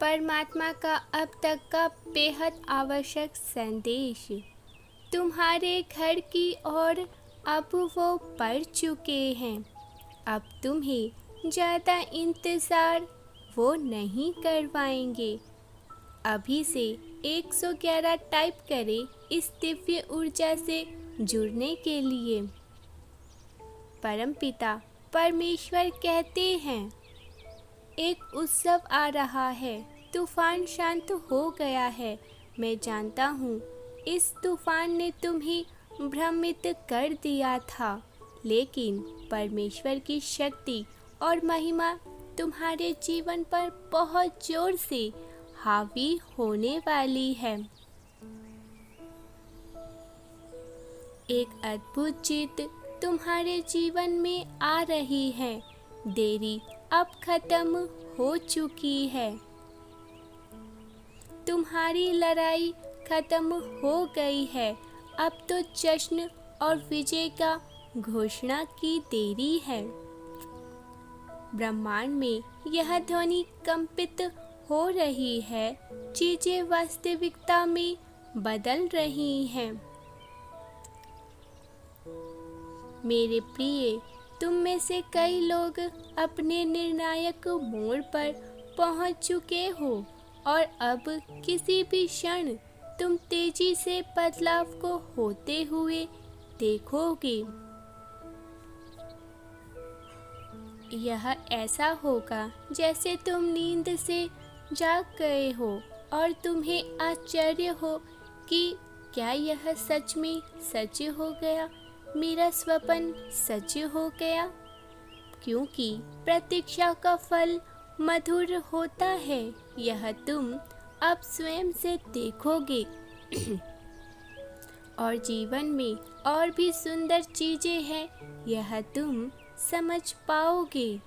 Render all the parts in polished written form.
परमात्मा का अब तक का बेहद आवश्यक संदेश तुम्हारे घर की ओर अब वो बढ़ चुके हैं। अब तुम्हें ज़्यादा इंतज़ार वो नहीं करवाएंगे। अभी से 111 टाइप करें इस दिव्य ऊर्जा से जुड़ने के लिए। परमपिता परमेश्वर कहते हैं, एक उत्सव आ रहा है, तूफान शांत हो गया है। मैं जानता हूँ इस तूफान ने तुम्हें भ्रमित कर दिया था, लेकिन परमेश्वर की शक्ति और महिमा तुम्हारे जीवन पर बहुत जोर से हावी होने वाली है। एक अद्भुत जीत तुम्हारे जीवन में आ रही है। देरी अब खत्म हो चुकी है। तुम्हारी लड़ाई खत्म हो गई है। अब तो जश्न और विजय का घोषणा की देरी है। ब्रह्मांड में यह ध्वनि कंपित हो रही है। चीजें वास्तविकता में बदल रही हैं। मेरे प्रिय, तुम में से कई लोग अपने निर्णायक मोड़ पर पहुंच चुके हो और अब किसी भी क्षण तुम तेजी से बदलाव को होते हुए देखोगे। यह ऐसा होगा जैसे तुम नींद से जाग गए हो और तुम्हें आश्चर्य हो कि क्या यह सच में सच हो गया, मेरा स्वप्न सच हो गया। क्योंकि प्रतीक्षा का फल मधुर होता है, यह तुम अब स्वयं से देखोगे। और जीवन में और भी सुंदर चीजें हैं, यह तुम समझ पाओगे।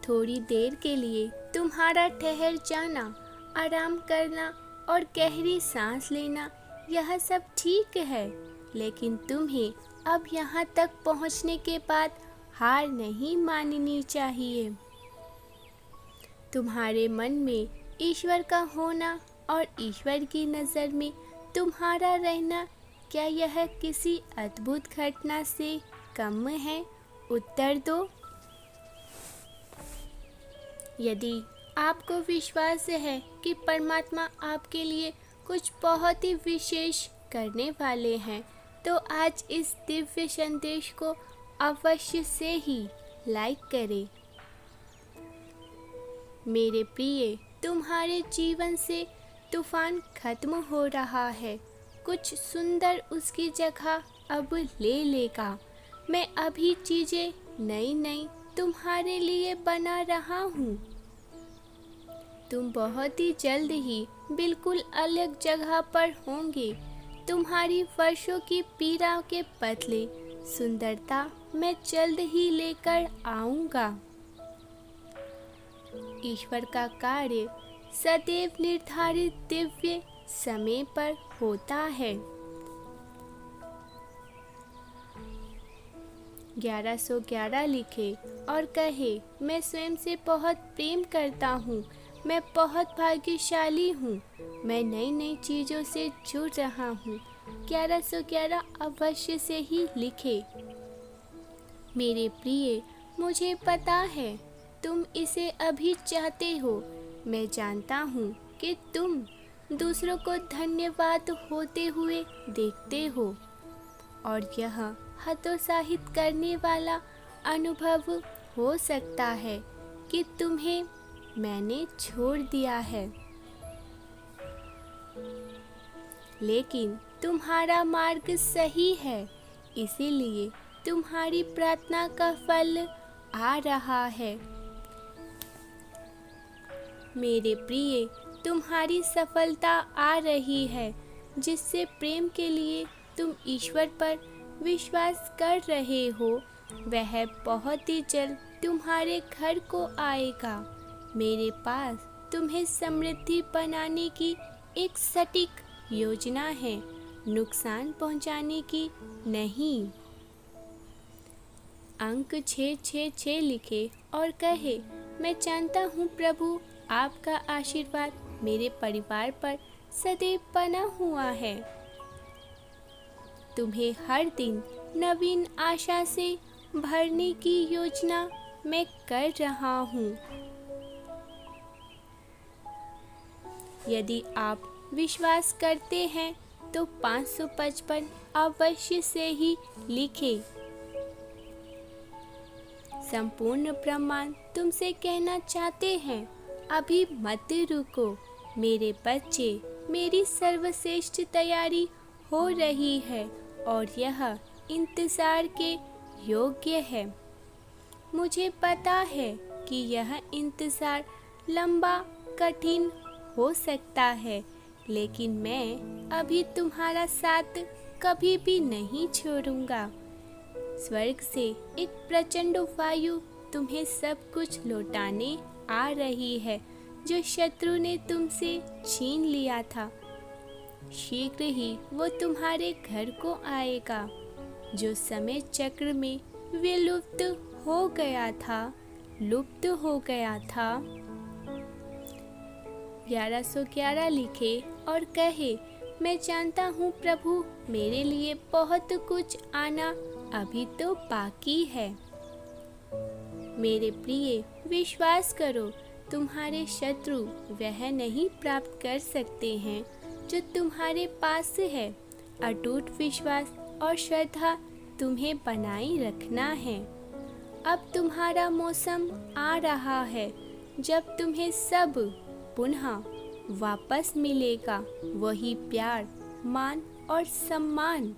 थोड़ी देर के लिए तुम्हारा ठहर जाना, आराम करना और गहरी सांस लेना, यह सब ठीक है, लेकिन तुम्हें अब यहाँ तक पहुँचने के बाद हार नहीं माननी चाहिए। तुम्हारे मन में ईश्वर का होना और ईश्वर की नज़र में तुम्हारा रहना, क्या यह किसी अद्भुत घटना से कम है? उत्तर दो। यदि आपको विश्वास है कि परमात्मा आपके लिए कुछ बहुत ही विशेष करने वाले हैं, तो आज इस दिव्य संदेश को अवश्य से ही लाइक करें। मेरे प्रिय, तुम्हारे जीवन से तूफान खत्म हो रहा है। कुछ सुंदर उसकी जगह अब ले लेगा। मैं अभी चीज़ें नई नई तुम्हारे लिए बना रहा हूँ। तुम बहुत ही जल्द ही बिल्कुल अलग जगह पर होंगे। तुम्हारी वर्षों की पीड़ा के बदले सुंदरता मैं जल्द ही लेकर आऊँगा। ईश्वर का कार्य सदैव निर्धारित दिव्य समय पर होता है। 1111 लिखे और कहे, मैं स्वयं से बहुत प्रेम करता हूँ। मैं बहुत भाग्यशाली हूँ। मैं नई नई चीज़ों से जुड़ रहा हूँ। 1111 अवश्य से ही लिखे। मेरे प्रिय, मुझे पता है तुम इसे अभी चाहते हो। मैं जानता हूँ कि तुम दूसरों को धन्यवाद होते हुए देखते हो और यह हतोत्साहित करने वाला अनुभव हो सकता है कि तुम्हें मैंने छोड़ दिया है। लेकिन तुम्हारा मार्ग सही है, इसीलिए तुम्हारी प्रार्थना का फल आ रहा है। मेरे प्रिय, तुम्हारी सफलता आ रही है, जिससे प्रेम के लिए तुम ईश्वर पर विश्वास कर रहे हो, वह बहुत ही जल्द तुम्हारे घर को आएगा। मेरे पास तुम्हें समृद्धि बनाने की एक सटीक योजना है, नुकसान पहुंचाने की नहीं। अंक 666 लिखे और कहे, मैं जानता हूँ प्रभु, आपका आशीर्वाद मेरे परिवार पर सदैव बना हुआ है। तुम्हें हर दिन नवीन आशा से भरने की योजना मैं कर रहा हूँ। यदि आप विश्वास करते हैं तो 555 अवश्य से ही लिखें। संपूर्ण ब्रह्मांड तुमसे कहना चाहते हैं, अभी मत रुको मेरे बच्चे, मेरी सर्वश्रेष्ठ तैयारी हो रही है और यह इंतज़ार के योग्य है। मुझे पता है कि यह इंतज़ार लंबा कठिन हो सकता है, लेकिन मैं अभी तुम्हारा साथ कभी भी नहीं छोड़ूंगा। स्वर्ग से एक प्रचंड वायु तुम्हें सब कुछ लौटाने आ रही है जो शत्रु ने तुमसे छीन लिया था। शीघ्र ही वो तुम्हारे घर को आएगा। जो समय चक्र में विलुप्त हो गया था, लुप्त हो गया था। 1111 लिखे और कहे, मैं जानता हूँ प्रभु, मेरे लिए बहुत कुछ आना अभी तो बाकी है। मेरे प्रिय, विश्वास करो, तुम्हारे शत्रु वह नहीं प्राप्त कर सकते हैं जो तुम्हारे पास है। अटूट विश्वास और श्रद्धा तुम्हें बनाए रखना है। अब तुम्हारा मौसम आ रहा है जब तुम्हें सब पुनः वापस मिलेगा। वही प्यार, मान और सम्मान,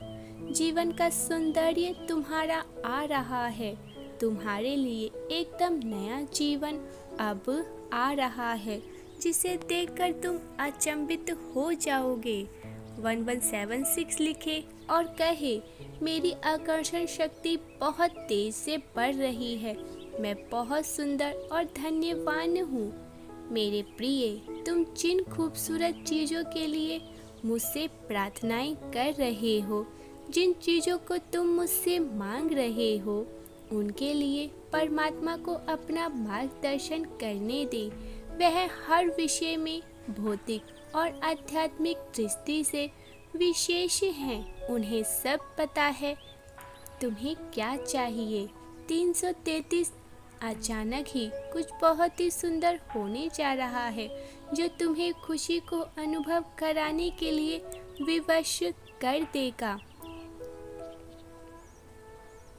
जीवन का सौंदर्य तुम्हारा आ रहा है। तुम्हारे लिए एकदम नया जीवन अब आ रहा है जिसे देखकर तुम अचंभित हो जाओगे। 1176 लिखे और कहे, मेरी आकर्षण शक्ति बहुत तेज से बढ़ रही है। मैं बहुत सुंदर और धन्यवान हूँ। मेरे प्रिय, तुम जिन खूबसूरत चीज़ों के लिए मुझसे प्रार्थनाएं कर रहे हो, जिन चीज़ों को तुम मुझसे मांग रहे हो, उनके लिए परमात्मा को अपना मार्गदर्शन करने दे। वह हर विषय में भौतिक और आध्यात्मिक दृष्टि से विशेष हैं। उन्हें सब पता है तुम्हें क्या चाहिए। 333 अचानक ही कुछ बहुत ही सुंदर होने जा रहा है जो तुम्हें खुशी को अनुभव कराने के लिए विवश कर देगा।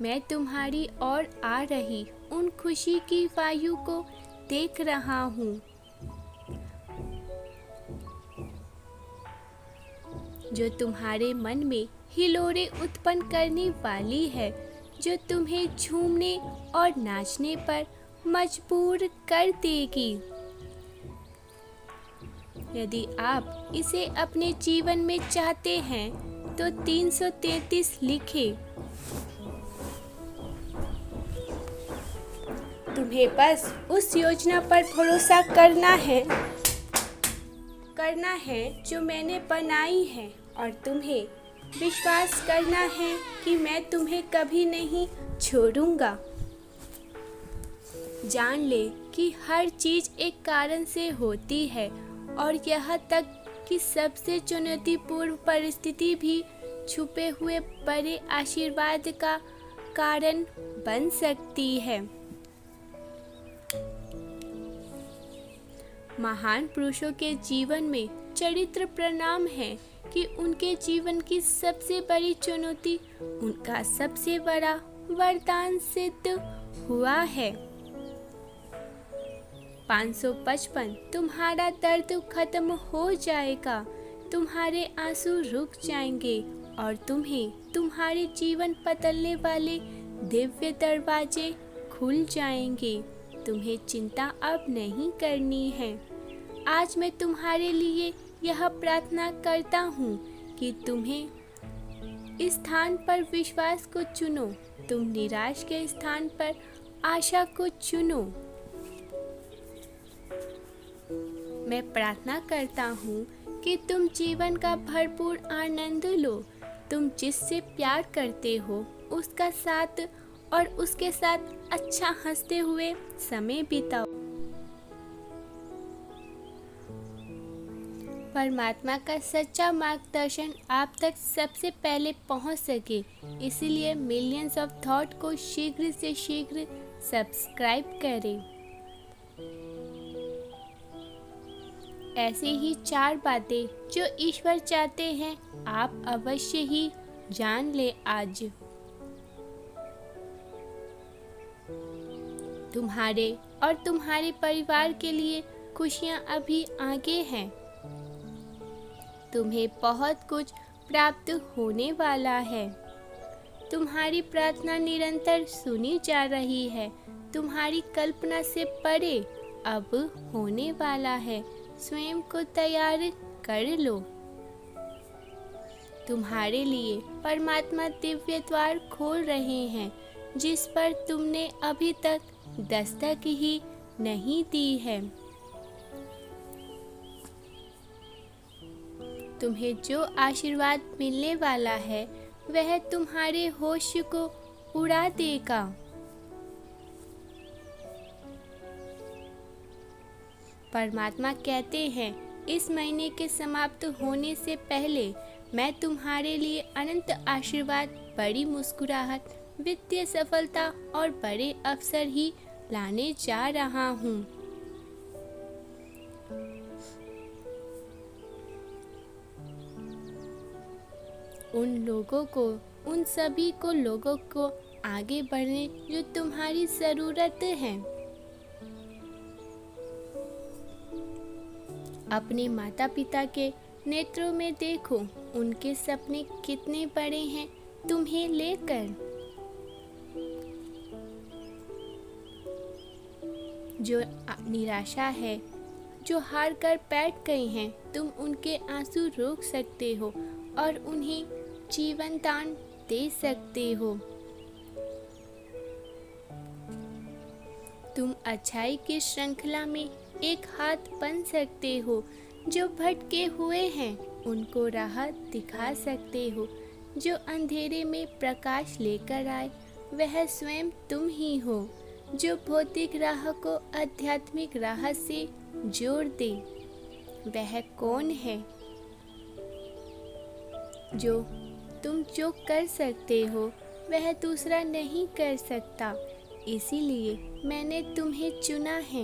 मैं तुम्हारी ओर आ रही उन खुशी की वायु को देख रहा हूँ जो तुम्हारे मन में हिलोरे उत्पन्न करने वाली है, जो तुम्हें झूमने और नाचने पर मजबूर कर देगी। यदि आप इसे अपने जीवन में चाहते हैं तो 333 लिखें। तुम्हें बस उस योजना पर भरोसा करना है जो मैंने बनाई है, और तुम्हें विश्वास करना है कि मैं तुम्हें कभी नहीं छोड़ूंगा। जान ले कि हर चीज़ एक कारण से होती है, और यहाँ तक कि सबसे चुनौतीपूर्ण परिस्थिति भी छुपे हुए बड़े आशीर्वाद का कारण बन सकती है। महान पुरुषों के जीवन में चरित्र परिणाम है कि उनके जीवन की सबसे बड़ी चुनौती उनका सबसे बड़ा वरदान सिद्ध हुआ है। 555 तुम्हारा दर्द खत्म हो जाएगा, तुम्हारे आंसू रुक जाएंगे और तुम्हें तुम्हारे जीवन बदलने वाले दिव्य दरवाजे खुल जाएंगे। तुम्हें चिंता अब नहीं करनी है। आज मैं तुम्हारे लिए यह प्रार्थना करता हूँ कि तुम्हें इस स्थान पर विश्वास को चुनो। तुम निराश के स्थान पर आशा को चुनो। मैं प्रार्थना करता हूँ कि तुम जीवन का भरपूर आनंद लो। तुम जिससे प्यार करते हो उसका साथ और उसके साथ अच्छा हंसते हुए समय बिताओ। परमात्मा का सच्चा मार्गदर्शन आप तक सबसे पहले पहुंच सके, इसलिए मिलियंस ऑफ थॉट को शीघ्र से शीघ्र सब्सक्राइब करें। ऐसे ही 4 बातें जो ईश्वर चाहते हैं आप अवश्य ही जान ले आज। तुम्हारे और तुम्हारे परिवार के लिए खुशियां अभी आगे हैं। तुम्हें बहुत कुछ प्राप्त होने वाला है। तुम्हारी प्रार्थना निरंतर सुनी जा रही है। तुम्हारी कल्पना से परे अब होने वाला है। स्वयं को तैयार कर लो। तुम्हारे लिए परमात्मा दिव्य द्वार खोल रहे हैं, जिस पर तुमने अभी तक दस्तक ही नहीं दी है। तुम्हें जो आशीर्वाद मिलने वाला है वह तुम्हारे होश को उड़ा देगा। परमात्मा कहते हैं, इस महीने के समाप्त होने से पहले मैं तुम्हारे लिए अनंत आशीर्वाद, बड़ी मुस्कुराहट, वित्तीय सफलता और बड़े अवसर ही लाने जा रहा हूँ। उन सभी लोगों को आगे बढ़ने जो तुम्हारी जरूरत है। अपने माता पिता के नेत्रों में देखो, उनके सपने कितने बड़े हैं तुम्हें लेकर। जो निराशा है, जो हार कर बैठ गए हैं, तुम उनके आंसू रोक सकते हो और उन्हें जीवन दान दे सकते हो। तुम अच्छाई की श्रृंखला में एक हाथ बन सकते हो। जो भटके हुए हैं उनको राह दिखा सकते हो। जो अंधेरे में प्रकाश लेकर आए वह स्वयं तुम ही हो। जो भौतिक राह को आध्यात्मिक राह से जोड़ दे वह कौन है? तुम जो कर सकते हो वह दूसरा नहीं कर सकता, इसीलिए मैंने तुम्हें चुना है।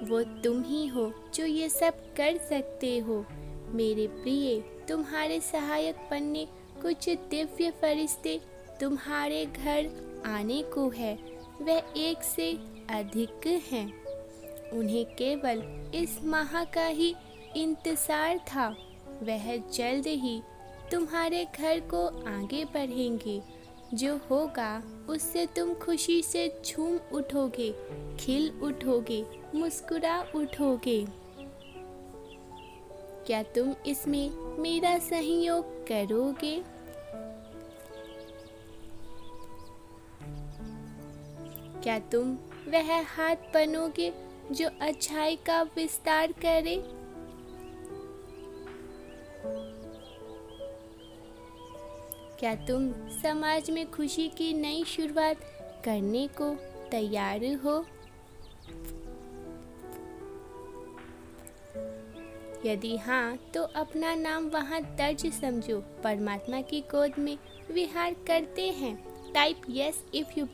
वो तुम ही हो जो ये सब कर सकते हो। मेरे प्रिय, तुम्हारे सहायक बनने कुछ दिव्य फरिश्ते तुम्हारे घर आने को है। वह एक से अधिक हैं। उन्हें केवल इस माह का ही इंतजार था। वह जल्द ही तुम्हारे घर को आगे बढ़ेंगे। जो होगा उससे तुम खुशी से झूम उठोगे, खिल उठोगे, मुस्कुरा उठोगे। क्या तुम इसमें मेरा सहयोग करोगे? क्या तुम वह हाथ बनोगे जो अच्छाई का विस्तार करे? क्या तुम समाज में खुशी की नई शुरुआत करने को तैयार हो? यदि हाँ, तो अपना नाम वहाँ दर्ज समझो। परमात्मा की गोद में विहार करते हैं। Type yes if you